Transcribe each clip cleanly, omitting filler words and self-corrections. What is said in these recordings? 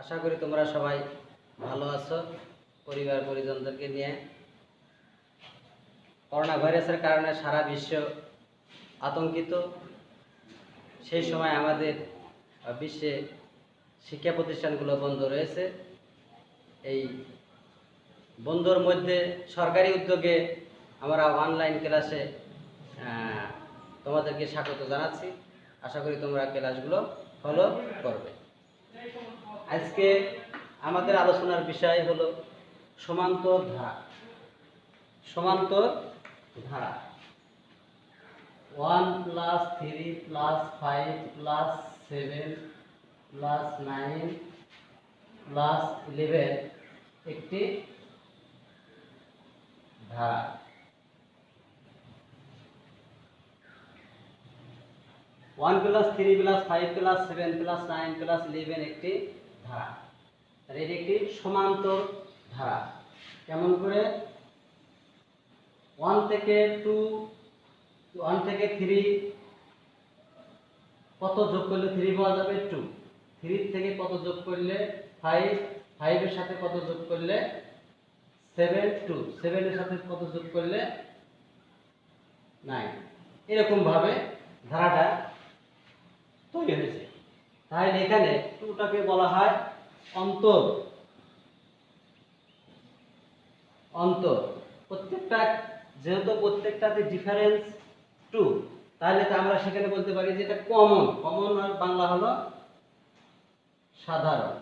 আশা করি তোমরা সবাই ভালো আছো পরিবার পরিজনদেরকে নিয়ে। করোনা ভাইরাসের কারণে সারা বিশ্ব আতঙ্কিত। সেই সময় আমাদের বিশ্বে শিক্ষা প্রতিষ্ঠানগুলো বন্ধ রয়েছে। এই বন্ধর মধ্যে সরকারি উদ্যোগে আমরা অনলাইন ক্লাসে তোমাদেরকে স্বাগত জানাচ্ছি। আশা করি তোমরা ক্লাসগুলো ফলো করবে। আজকে আমাদের আলোচনার বিষয় হলো সমান্তর ধারা। সমান্তর ধারা 1 + 3 + 5 + 7 + 9 + 11 একটি ধারা। 1 + 3 + 5 + 7 + 9 + 11 একটি ধারা। এটি একটি সমান্তর ধারা। কেমন করে? 1 থেকে 3 কত যোগ করলে 3 পাওয়া যাবে? 2। 3 থেকে কত যোগ করলে 5, 5 এর সাথে কত যোগ করলে 7, 2, 7 এর সাথে কত যোগ করলে 9। এরকম ভাবে ধারাটা তৈরি হয়েছে। তাহলে এখানে 2টাকে বলা হয় অন্তর। অন্তর প্রত্যেকটা, যেহেতু প্রত্যেকটাতে ডিফারেন্স 2, তাহলে আমরা সেখানে বলতে পারি যে এটা কমন। কমন আর বাংলা হলো সাধারণ।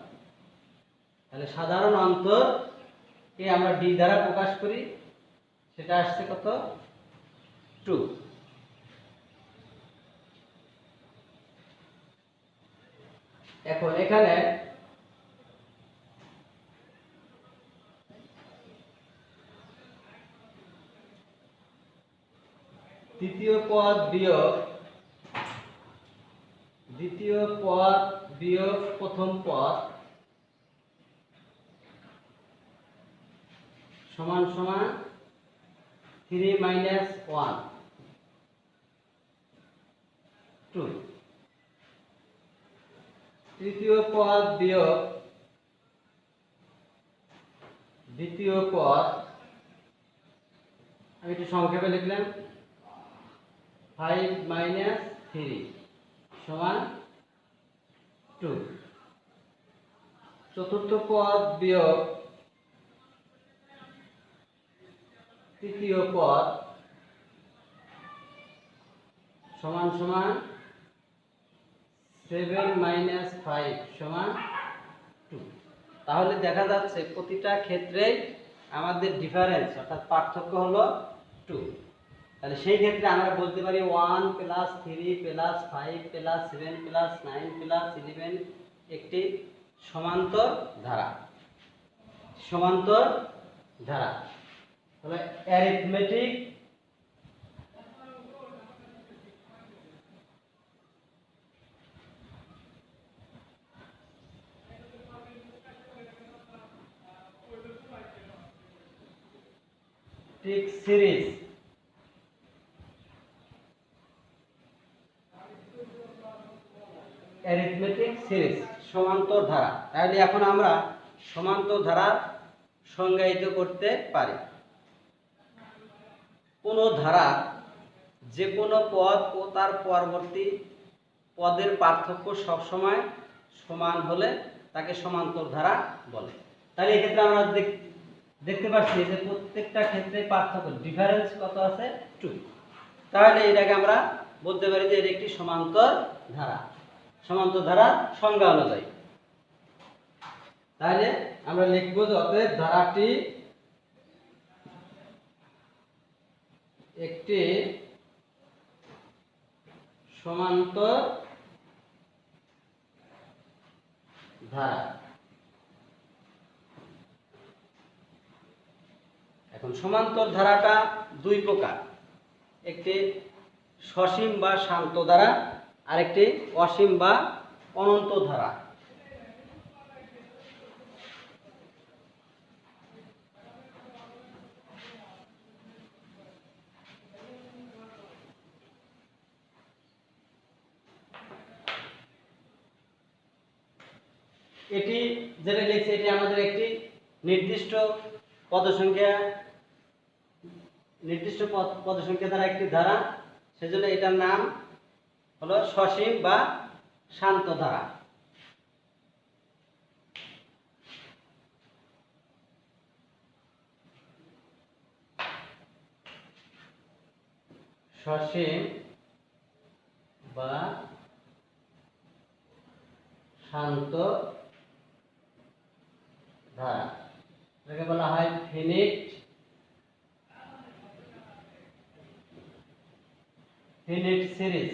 তাহলে সাধারণ অন্তরকে আমরা ডি দ্বারা প্রকাশ করি। সেটা আসছে কত? 2। এখন এখানে দ্বিতীয় পদ বিয়োগ প্রথম পদ সমান সমান 3 - 1 2। তৃতীয় পদ বিয়োগ দ্বিতীয় পদ, আমি একটু সংক্ষেপে লিখলাম 5 - 3 সমান 2। চতুর্থ পদ বিয়োগ তৃতীয় পদ সমান সমান 7 - 5 সমান 2। তাহলে দেখা যাচ্ছে প্রতিটা ক্ষেত্রেই আমাদের ডিফারেন্স অর্থাৎ পার্থক্য হলো 2। তাহলে সেই ক্ষেত্রে আমরা বলতে পারি 1 + 3 + 5 + 7 + 9 + 11 একটি সমান্তর ধারা। সমান্তর ধারা। তাহলে অ্যারিথমেটিক সিরিজ অ্যারিথমেটিক সিরিজ সমান্তর ধারা। তাহলে এখন আমরা সমান্তর ধারা সংজ্ঞায়িত করতে পারি। কোনো ধারা যে কোনো পদ ও তার পরবর্তী পদের পার্থক্য সবসময় সমান হলে তাকে সমান্তর ধারা বলে। তাহলে এক্ষেত্রে আমরা দেখতে পাচ্ছি যে প্রত্যেকটা ক্ষেত্রে পার্থক্য ডিফারেন্স কত আছে? 2। তাহলে এটাকে আমরা বলতে পারি যে এটা একটি সমান্তর ধারা। সমান্তর ধারা সংজ্ঞা অনুযায়ী তাহলে আমরা লিখব যে অতএব ধারাটি একটি সমান্তর ধারা। এখন সমান্তর ধারাটা দুই প্রকার, একটি সসীম বা শান্ত ধারা, আরেকটি অসীম বা অনন্ত ধারা। এটি যেটা লিখছে এটি আমাদের একটি নির্দিষ্ট পদ সংখ্যা দ্বারা একটি ধারা, সেজন্য এটার নাম হলো সসীম বা শান্ত ধারা। সসীম বা শান্ত ধারা, এটাকে বলা হয় ফিনিট সিরিজ।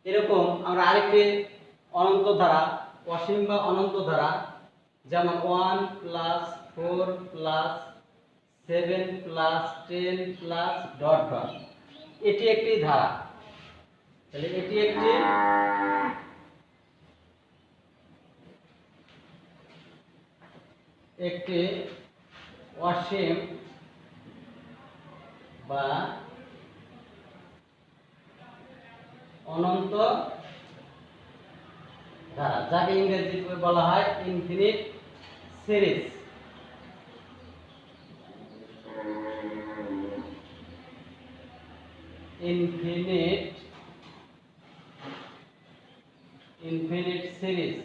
এরকম আমরা আরেকটি অনন্ত ধারা, অসীম বা অনন্ত ধারা, যেমন 1 + 4 + 7 + 10 + ডট ডট, এটি একটি ধারা। তাহলে এটি একটি অসীম বা অনন্ত ধারা, যাকে ইংরেজিতে বলা হয় ইনফিনিট সিরিজ। Infinite series.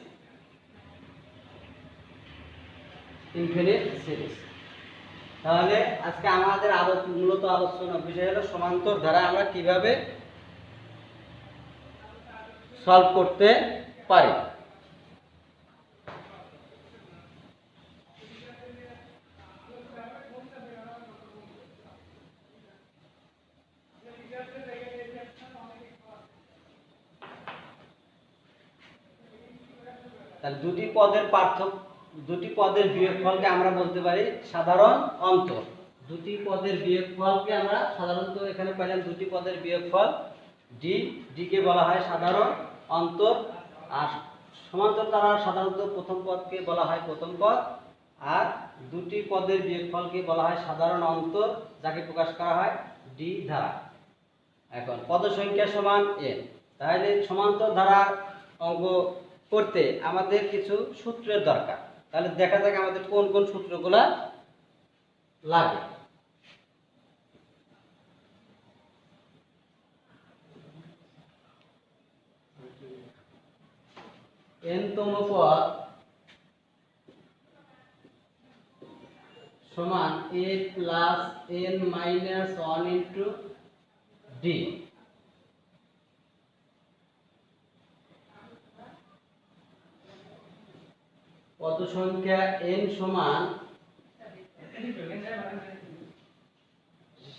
তাহলে আজকে আমাদের মূলত আলোচনার বিষয় হলো সমান্তর ধারা আমরা কিভাবে সলভ করতে পারি। তাহলে দুটি পদের বিয়োগফলকে আমরা বলতে পারি সাধারণ অন্তর। দুটি পদের বিয়োগফলকে আমরা সাধারণত এখানে পেলাম দুটি পদের বিয়োগফল ডি কে বলা হয় সাধারণ অন্তর, আর সমান্তর ধারা সাধারণত প্রথম পদকে বলা হয় প্রথম পদ, আর দুটি পদের বিয়োগফলকে বলা হয় সাধারণ অন্তর, যাকে প্রকাশ করা হয় ডি ধারা। এখন পদ সংখ্যা সমান n, তাহলে সমান্তর ধারা অঙ্ক করতে আমাদের কিছু সূত্রের দরকার। তাহলে দেখা যাক আমাদের কোন কোন সূত্রগুলা লাগে। n তম পদ সমান a + n - 1 * d। পদ সংখ্যা n সমান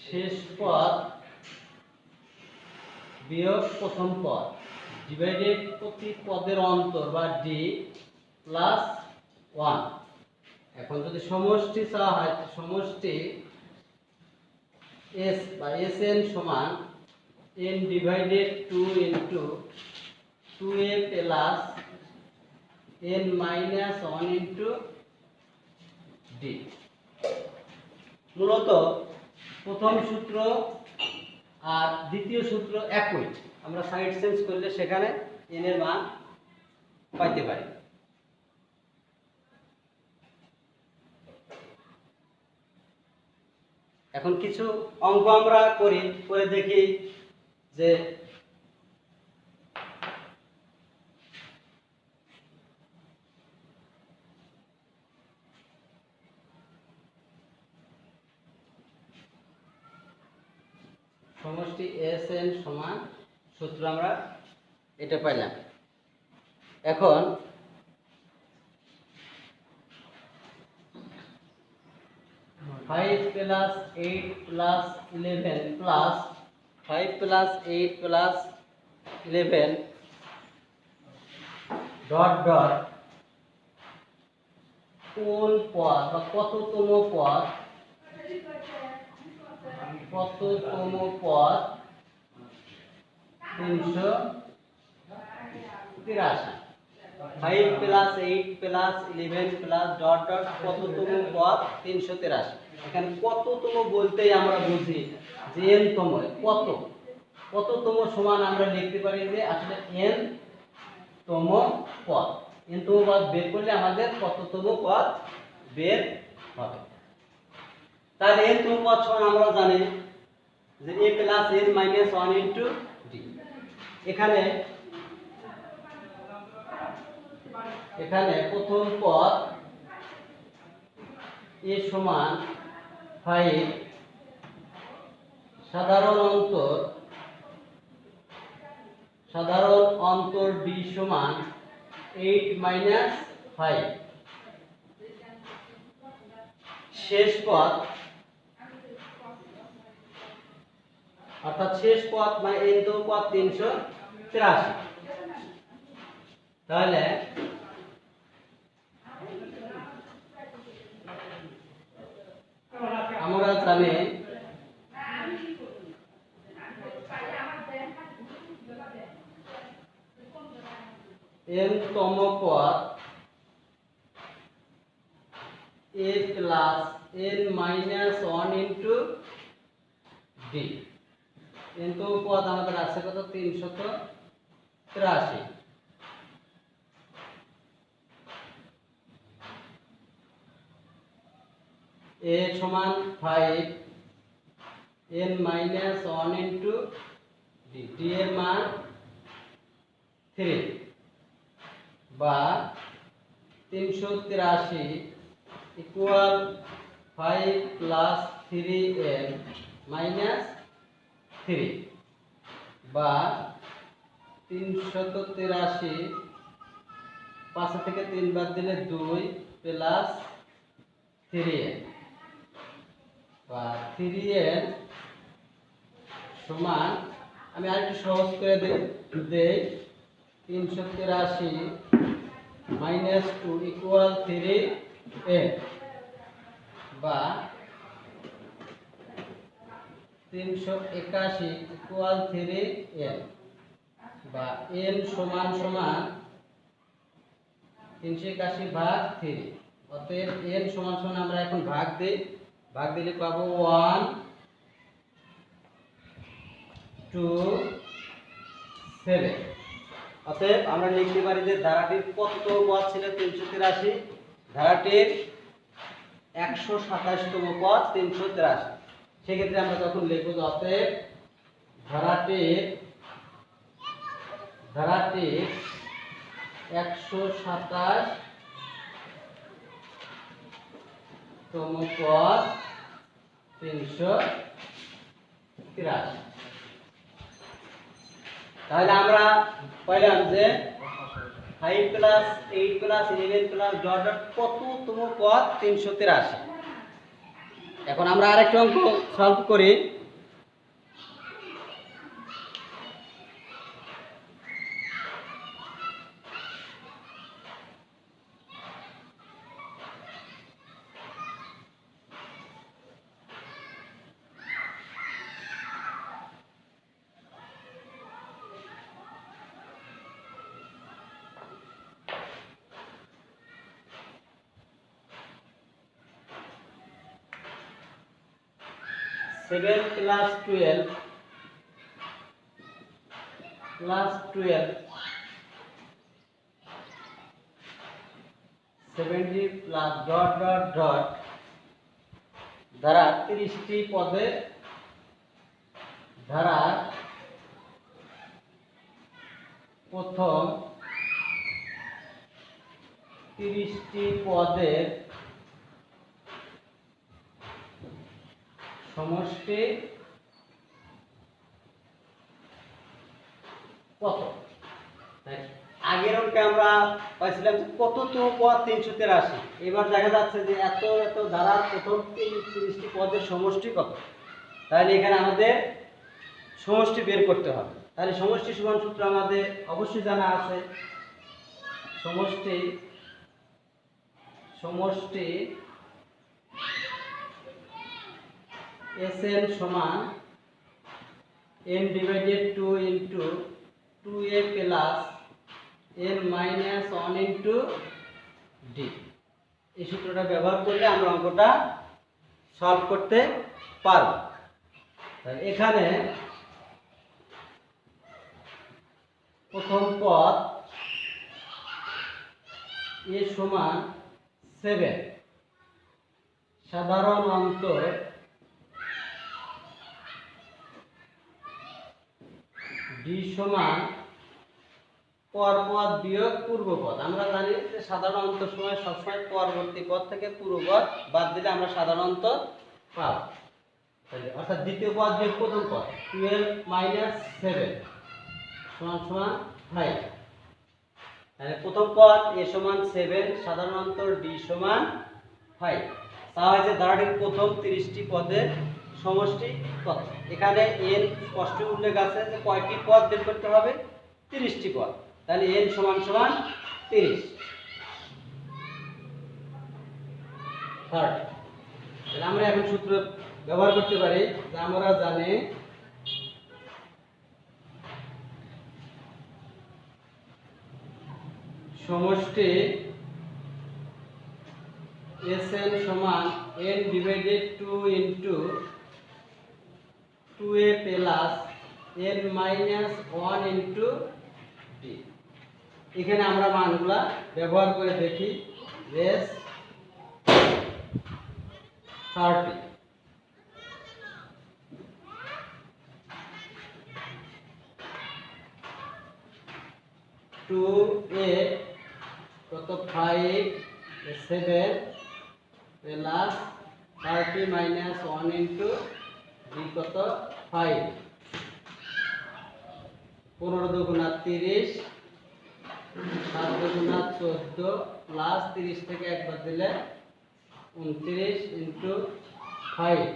শেষ পদ বিয়োগ প্রথম পদ ডিভাইডেড প্রতি পদের অন্তর বা d + 1। এখন যদি সমষ্টি চাওয়া হয়, সমষ্টি s বা sn সমান n / 2 * 2a + n - 1 * d। মূলত প্রথম সূত্র আর দ্বিতীয় সূত্র একই, আমরা সাইড চেঞ্জ করলে সেখানে n এর মান পাইতে পারি। এখন কিছু অঙ্ক আমরা করে দেখি যে সমষ্টি sn সমান সূত্র আমরা এটা পাইলাম। এখন 5 + 8 + 11 + 5 + 8 + 11 ডট ডট কোন পদ বা কততম পদ 383। 5 + 8 + 11 + ডট ডট কততম পদ 383। এখানে কততম বলতেই আমরা বুঝি যে n তম কত, কততম সমান আমরা লিখতে পারি যে আসলে n তম পদ। n তম পদ বের করলে আমাদের কততম পদ বের হবে। তাহলে n তম পদ সমান আমরা জানি যে a plus n minus 1 into d। এখানে প্রথম পদ a সমান 5, সাধারণ অন্তর d সমান 8 মাইনাস 5। শেষ পদ অর্থাৎ শেষ পদ মানে n তম পদ 383। তাহলে আমরা জানি n তম পদ a plus n minus 1 into d। n তম পদ আমাদের আছে কত 383। a সমান 5, n minus 1 into d, d এর মান 3 বা 383 ইকুয়াল 5 প্লাস 3n মাইনাস 3 বা 383 5 থেকে 3 বাদ দিলে 2 প্লাস 3n বা 3n সমান, আমি আরেকটু সহজ করে দেই 383 মাইনাস 2 ইকুয়াল 3n বা 381 ইকুয়াল 3n বা n সমান 381 ভাগ 3। অতএব n সমান আমরা এখন ভাগ দিলে পাবো 1 2 7। অতএব আমরা লিখতে পারি যে ধারাটির কততম পদ ছিল 383, ধারাটির 127তম পদ 383। সেক্ষেত্রে আমরা তখন লিখব যে অতএব ধারাটির 127তম পদ 383। তাহলে আমরা পাইলাম যে 5 plus 8 plus 11 plus dot dot কততম পদ 383। এখন আমরা আরেকটা অঙ্ক সলভ করি। सेवन प्लस 12 70 प्लस डट डट डट ধারা 30টি পদে ধারা প্রথম 30টি পদের সমষ্টি কত? আগের অঙ্কে আমরা পাইছিলাম কততম পদ 383। এবার দেখা যাচ্ছে যে এত ধারার প্রথম 30টি পদের সমষ্টি কত। তাহলে এখানে আমাদের সমষ্টি বের করতে হবে। তাহলে সমষ্টি সমান সূত্র আমাদের অবশ্যই জানা আছে। সমষ্টি Sn সমান n divided 2 into 2a plus n minus 1 into d। এই সূত্রটা ব্যবহার করলে আমরা অঙ্কটা সলভ করতে পারব। তাহলে এখানে প্রথম পদ a সমান 7, সাধারণ অন্তর d সমান পরপদ বিয়োগ পূর্বপদ। আমরা জানি যে সাধারণ অন্তর সময় সবসময় পরবর্তী পদ থেকে পূর্বপদ বাদ দিলে আমরা সাধারণ অন্তর পাব। অর্থাৎ দ্বিতীয় পদ বিয়োগ প্রথম পদ 12 - 7 সমান সমান 5। তাহলে প্রথম পদ a সমান 7, সাধারণ অন্তর d সমান 5। তা হয়েছে ধারাটির প্রথম 30টি পদের সমষ্টি কত। এখানে n স্পষ্ট উল্লেখ আছে যে কয়টি পদ বের করতে হবে, 30টি পদ। তাহলে n সমান সমান 30। তাহলে আমরা এখন সূত্র ব্যবহার করতে পারি যে আমরা জানি সমষ্টি Sn সমান n divided 2 into 2a plus n minus 1 into d। এখানে আমরা মানগুলা ব্যবহার করে দেখি। s 30 2a কত 5 7 প্লাস 30 মাইনাস 1 ইনটু d কত 5। 15 দুগুণা 30, 7 দুগুণা 14 প্লাস 30 থেকে একবার দিলে 29 ইনটু 5,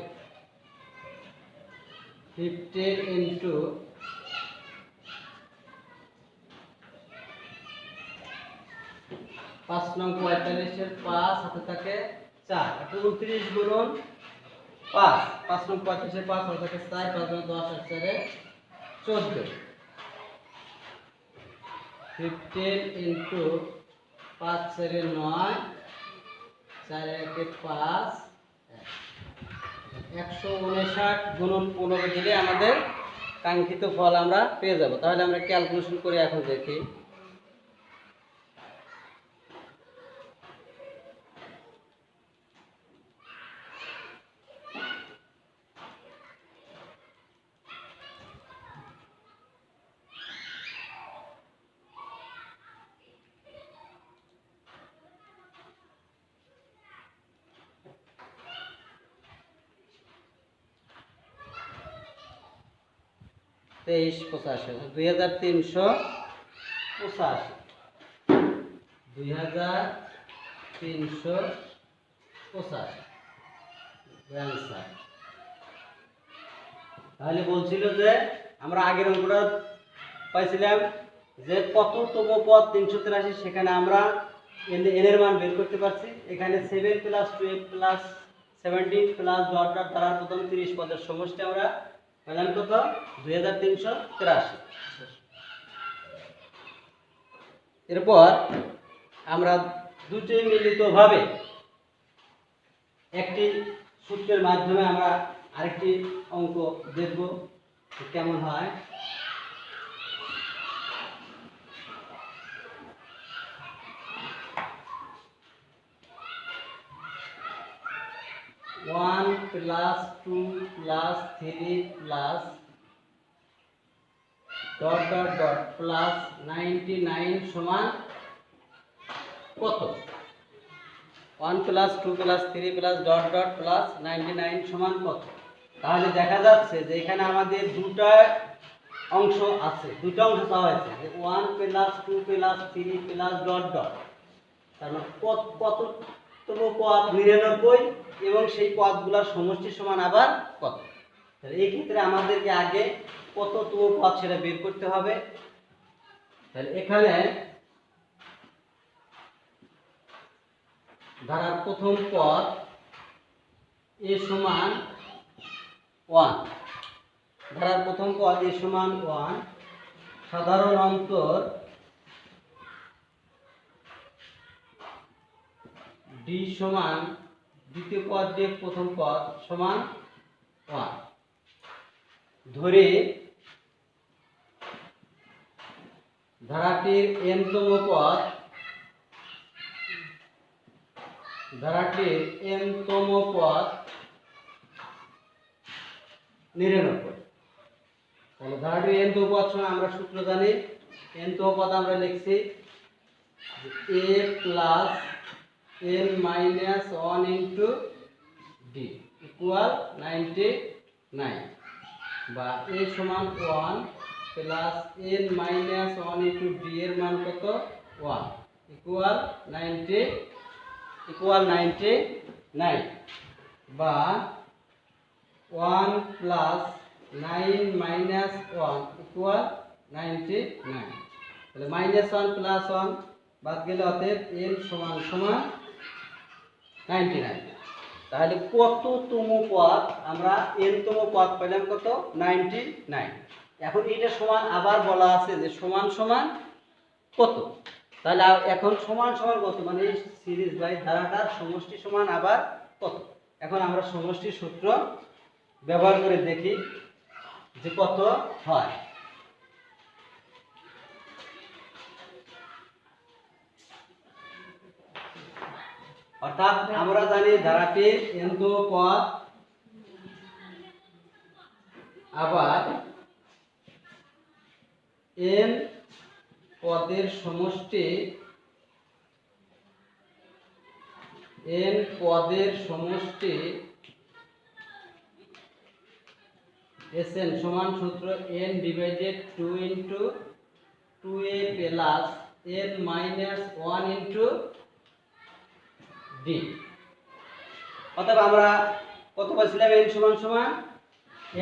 15 ইনটু 5 নং 45 এর 5 হাতে থাকে 4, 29 গুণন 5, 5 নং 35 এর 5 হাতে থাকে 4, 5 গুণন 10 আর 4 এ 14, 15 ইনটু 5 4 এ 9, 4 একে 5, 159 গুণন 15 দিলে আমাদের কাঙ্ক্ষিত ফল আমরা পেয়ে যাব। তাহলে আমরা ক্যালকুলেশন করে এখন দেখি। তেইশ 85 2385 2385 তাহলে বলছিল যে আমরা আগের অঙ্কটা পাইছিলাম যে কততম পদ 383, সেখানে আমরা n এর মান বের করতে পারছি। এখানে 7 plus 12 plus 17 plus dot dot দ্বারা প্রথম 30 পদের সমষ্টি আমরা পেলাম কত 2383। এরপর আমরা দুটি মিলিতভাবে একটি সূত্রের মাধ্যমে আমরা আরেকটি অঙ্ক দেখব কেমন হয়। One plus 2 plus 3 plus dot dot dot plus 99 समान কত। 1 plus 2 plus 3 plus dot dot plus 99 সমান কত। তাহলে দেখা যাচ্ছে যে এখানে আমাদের দুটো অংশ আছে, দুটো অংশ পাওয়া হয়েছে 1 plus 2 plus 3 plus dot dot, তার মানে কততম পদ 99 এবং সেই পদগুলোর সমষ্টি সমান আবার কত। তাহলে এই ক্ষেত্রে আমাদেরকে আগে কততম পদ সেটা বের করতে হবে। তাহলে এখানে ধারার প্রথম পদ a সমান 1, ধারার প্রথম পদ a সমান 1, সাধারণ অন্তর d সমান দ্বিতীয় পদ দিয়ে প্রথম পদ সমান 1 ধরে ধারাটির n-তম পদ, ধারাটির n-তম পদ 99। তাহলে ধারাটির n-তম পদ সময় আমরা সূত্র জানি, n-তম পদ আমরা লিখছি a plus n minus 1 into d equal 99, বা a সমান 1 plus n minus 1 into d এর মান কত 1 ইকুয়াল 99, বা 1 প্লাস 9 মাইনাস 1 ইকুয়াল 99। তাহলে মাইনাস 1 প্লাস 1 বাদ গেলে অতএব n সমান সমান 99। তাহলে কততম পদ? আমরা n-তম পদ পেলাম কত 99। এখন এটা সমান আবার বলা আছে যে সমান সমান কত, তাহলে এখন সমান সমান কত মানে এই সিরিজ বাই ধারাটার সমষ্টি সমান আবার কত। এখন আমরা সমষ্টি সূত্র ব্যবহার করে দেখি যে কত হয়। অর্থাৎ আমরা জানি ধারাটির n-তম পদ আবার n পদের সমষ্টি, n পদের সমষ্টি Sn সমান সূত্র n divided 2 into 2a plus n minus 1 into d। অতএব আমরা কত পাইছিলাম n সমান সমান,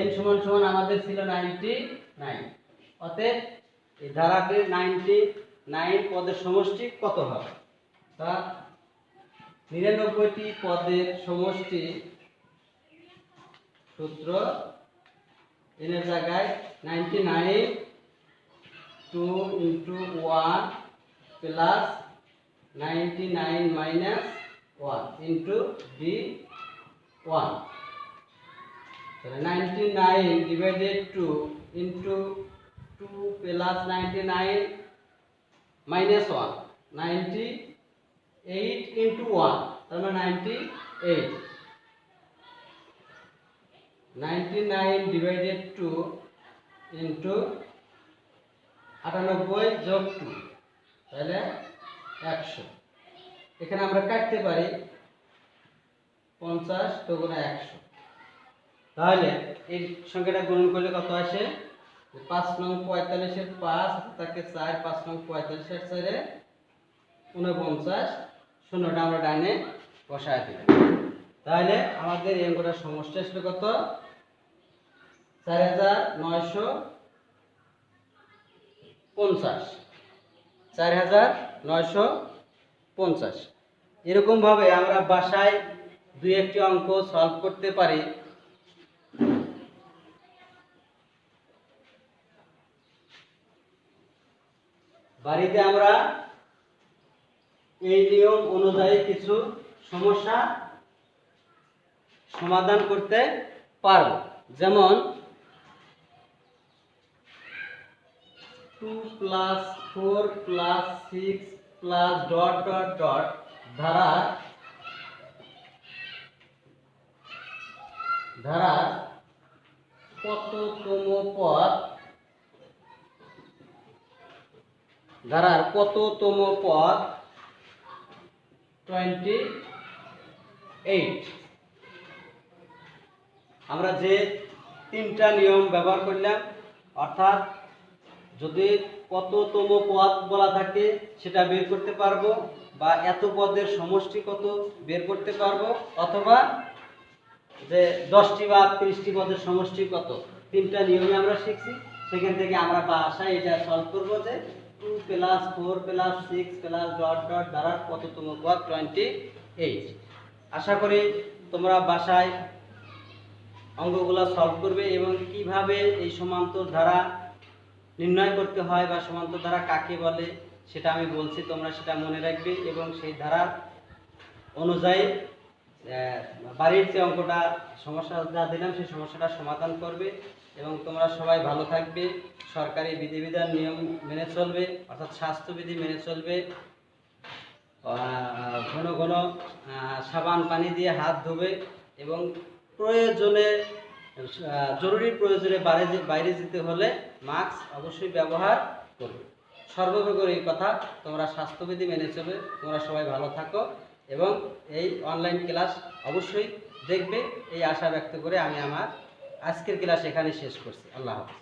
n সমান সমান আমাদের ছিল 99। অতএব এই ধারাটির 99 পদের সমষ্টি কত হবে? তা 99টি পদের সমষ্টি সূত্র n এর জায়গায় 99 2 into 1 plus 99 minus 1 into d 1। তাহলে 99 divided 2 into 2 plus 99 minus 1 98 into 1 তার মানে 98। 99 ডিভাইডেড 2 ইন্টু 98 যোগ 2 তাহলে 100। এখানে আমরা কাটতে পারি 50 তো গুণা 100। তাহলে এই সংখ্যাটা গুণন করলে কত আসে? 5 নং 45 এর 5 তাকে 4, 5 নং 45 এর 4 49, শূন্যটা আমরা ডাইনে বসায় দিলাম। তাহলে আমাদের এই অঙ্কটার সমষ্টি আসলে কত 4950। এরকম ভাবে আমরা বাসায় দুই একটি অঙ্ক সলভ করতে পারি। বাড়িতে আমরা এই নিয়ম অনুযায়ী কিছু সমস্যা সমাধান করতে পারব। যেমন 2 plus 4 plus 6 plus dot dot dot ধারার কততম পদ, ধারার কততম পদ 28। আমরা যে তিনটা নিয়ম ব্যবহার করলাম, অর্থাৎ যদি কততম পদ বলা থাকে সেটা বের করতে পারবো, বা এত পদের সমষ্টি কত বের করতে পারবো, অথবা যে 10টি বা 30টি পদের সমষ্টি কত, তিনটা নিয়মে আমরা শিখছি। সেখান থেকে আমরা বাসায় এটা সলভ করবো যে 2 plus 4 plus 6 plus dot dot ধারার কততম পদ 28। আশা করি তোমরা বাসায় অঙ্কগুলো সলভ করবে এবং কিভাবে এই সমান্তর ধারা নির্ণয় করতে হয় বা সমান্তর ধারা কাকে বলে সেটা আমি বলছি, তোমরা সেটা মনে রাখবে এবং সেই ধারার অনুযায়ী বাড়ির যে অঙ্কটা সমস্যাটা দিলাম সেই সমস্যাটা সমাধান করবে এবং তোমরা সবাই ভালো থাকবে, সরকারি বিধিবিধান নিয়ম মেনে চলবে, অর্থাৎ স্বাস্থ্যবিধি মেনে চলবে, ঘন ঘন সাবান পানি দিয়ে হাত ধোবে এবং প্রয়োজনে জরুরি প্রয়োজনে বাইরে যেতে হলে মাস্ক অবশ্যই ব্যবহার করবে। সর্বোপরি কথা, তোমরা স্বাস্থ্যবিধি মেনে চলবে। তোমরা সবাই ভালো থাকো এবং এই অনলাইন ক্লাস অবশ্যই দেখবে, এই আশা ব্যক্ত করে আমি আমার আজকের ক্লাস এখানে শেষ করছি। আল্লাহ হাফেজ।